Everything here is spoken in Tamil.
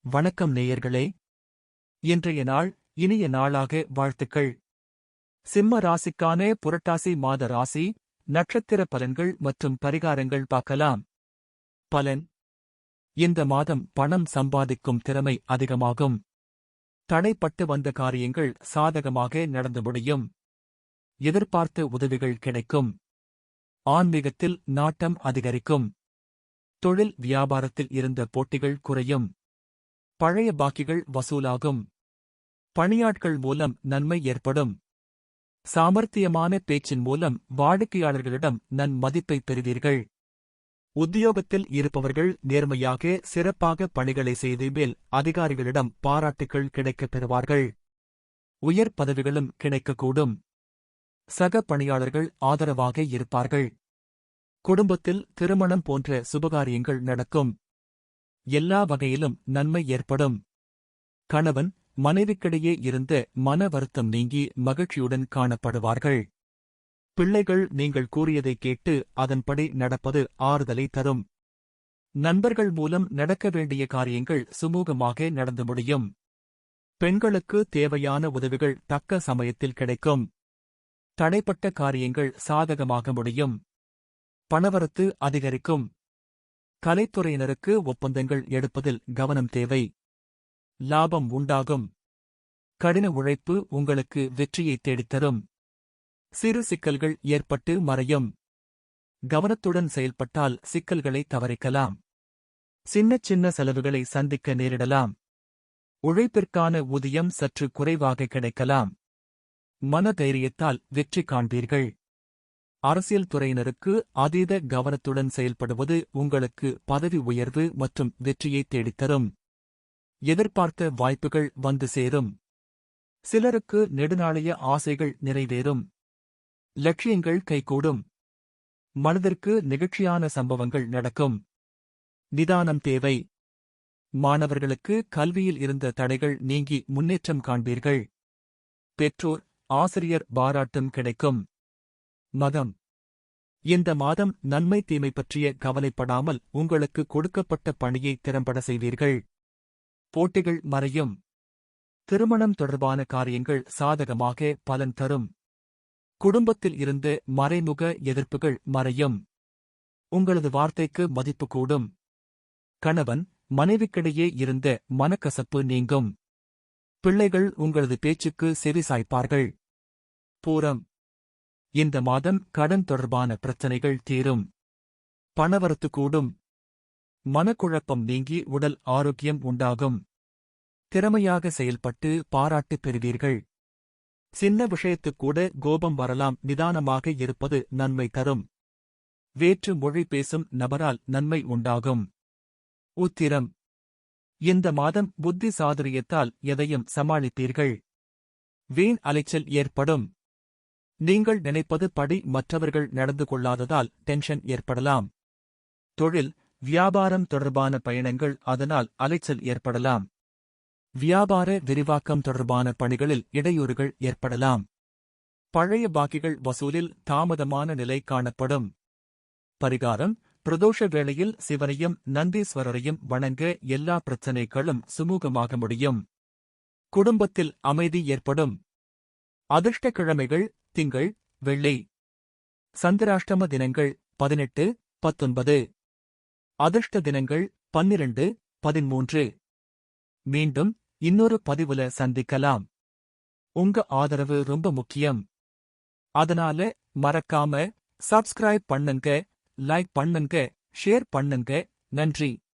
வணக்கம் நேயர்களே. இன்றைய நாள் இனிய நாளாக வாழ்த்துக்கள். சிம்ம ராசிக்கான புரட்டாசி மாத ராசி, நட்சத்திர பலன்கள் மற்றும் பரிகாரங்கள் பார்க்கலாம். பலன்: இந்த மாதம் பணம் சம்பாதிக்கும் திறமை அதிகமாகும். தடைப்பட்டு வந்த காரியங்கள் சாதகமாக நடந்து முடியும். எதிர்பார்த்த உதவிகள் கிடைக்கும். ஆன்மீகத்தில் நாட்டம் அதிகரிக்கும். தொழில் வியாபாரத்தில் இருந்த போட்டிகள் குறையும். பழைய பாக்கிகள் வசூலாகும். பணியாட்கள் மூலம் நன்மை ஏற்படும். சாமர்த்தியமான பேச்சின் மூலம் வாடிக்கையாளர்களிடம் நன்மதிப்பை பெறுவீர்கள். உத்தியோகத்தில் இருப்பவர்கள் நேர்மையாக சிறப்பாக பணிகளை செய்து மேல் அதிகாரிகளிடம் பாராட்டுகள் கிடைக்கப் பெறுவார்கள். உயர் பதவிகளும் கிடைக்கக்கூடும். சக பணியாளர்கள் ஆதரவாக இருப்பார்கள். குடும்பத்தில் திருமணம் போன்ற சுபகாரியங்கள் நடக்கும். எல்லா வகையிலும் நன்மை ஏற்படும். கணவன் மனைவிக்கிடையே இருந்த மன வருத்தம் நீங்கி மகிழ்ச்சியுடன் காணப்படுவார்கள். பிள்ளைகள் நீங்கள் கூறியதை கேட்டு அதன்படி நடப்பது ஆறுதலை தரும். நண்பர்கள் மூலம் நடக்க வேண்டிய காரியங்கள் சுமூகமாக நடந்து முடியும். பெண்களுக்கு தேவையான உதவிகள் தக்க சமயத்தில் கிடைக்கும். தடைப்பட்ட காரியங்கள் சாதகமாக முடியும். பணவரத்து அதிகரிக்கும். கலைத்துறையினருக்கு ஒப்பந்தங்கள் எடுப்பதில் கவனம் தேவை. லாபம் உண்டாகும். கடின உழைப்பு உங்களுக்கு வெற்றியை தேடித்தரும். சிறு சிக்கல்கள் ஏற்பட்டு மறையும். கவனத்துடன் செயல்பட்டால் சிக்கல்களை தவிர்க்கலாம். சின்ன சின்ன செலவுகளை சந்திக்க நேரிடலாம். உழைப்பிற்கான ஊதியம் சற்று குறைவாக கிடைக்கலாம். மனதைரியத்தால் வெற்றி காண்பீர்கள். அரசியல் துறையினருக்கு அதீத கவனத்துடன் செயல்படுவது உங்களுக்கு பதவி உயர்வு மற்றும் வெற்றியை தேடித்தரும். எதிர்பார்த்த வாய்ப்புகள் வந்து சேரும். சிலருக்கு நெடுநாளைய ஆசைகள் நிறைவேறும். லட்சியங்கள் கைகூடும். மனதிற்கு நெகிழ்ச்சியான சம்பவங்கள் நடக்கும். நிதானம் தேவை. மாணவர்களுக்கு கல்வியில் இருந்த தடைகள் நீங்கி முன்னேற்றம் காண்பீர்கள். பெற்றோர் ஆசிரியர் பாராட்டும் கிடைக்கும். மகம்: இந்த மாதம் நன்மை தீமை பற்றிய கவலைப்படாமல் உங்களுக்கு கொடுக்கப்பட்ட பணியை திறம்பட செய்வீர்கள். போட்டிகள் மறையும். திருமணம் தொடர்பான காரியங்கள் சாதகமாக பலன் தரும். குடும்பத்தில் இருந்து மறைமுக எதிர்ப்புகள் மறையும். உங்களது வார்த்தைக்கு மதிப்பு கூடும். கணவன் மனைவிக்கிடையே இருந்த மனக்கசப்பு நீங்கும். பிள்ளைகள் உங்களது பேச்சுக்கு செவிசாய்ப்பார்கள். பூரம்: இந்த மாதம் கடன் தொடர்பான பிரச்சனைகள் தீரும். பணவரத்து கூடும். மனக்குழப்பம் நீங்கி உடல் ஆரோக்கியம் உண்டாகும். திறமையாக செயல்பட்டு பாராட்டு பெறுவீர்கள். சின்ன விஷயத்துக்கூட கோபம் வரலாம். நிதானமாக இருப்பது நன்மை தரும். வேற்று மொழி பேசும் நபரால் நன்மை உண்டாகும். உத்திரம்: இந்த மாதம் புத்தி சாதுரியத்தால் எதையும் சமாளிப்பீர்கள். வீண் அலைச்சல் ஏற்படும். நீங்கள் நினைப்பது படி மற்றவர்கள் நடந்து கொள்ளாததால் டென்ஷன் ஏற்படலாம். தொழில் வியாபாரம் தொடர்பான பயணங்கள் அதனால் அலைச்சல் ஏற்படலாம். வியாபார விரிவாக்கம் தொடர்பான பணிகளில் இடையூறுகள் ஏற்படலாம். பழைய பாக்கிகள் வசூலில் தாமதமான நிலை காணப்படும். பரிகாரம்: பிரதோஷ வேளையில் சிவனையும் நந்தீஸ்வரரையும் வணங்க எல்லா பிரச்சினைகளும் சுமூகமாக முடியும். குடும்பத்தில் அமைதி ஏற்படும். அதிர்ஷ்ட கிழமைகள் திங்கள், வெள்ளி. சந்திராஷ்டம தினங்கள் 18, 19. அதிர்ஷ்ட தினங்கள் 12, 13. மீண்டும் இன்னொரு பதிவுல சந்திக்கலாம். உங்க ஆதரவு ரொம்ப முக்கியம். அதனால மறக்காம சப்ஸ்கிரைப் பண்ணுங்க, லைக் பண்ணுங்க, ஷேர் பண்ணுங்க. நன்றி.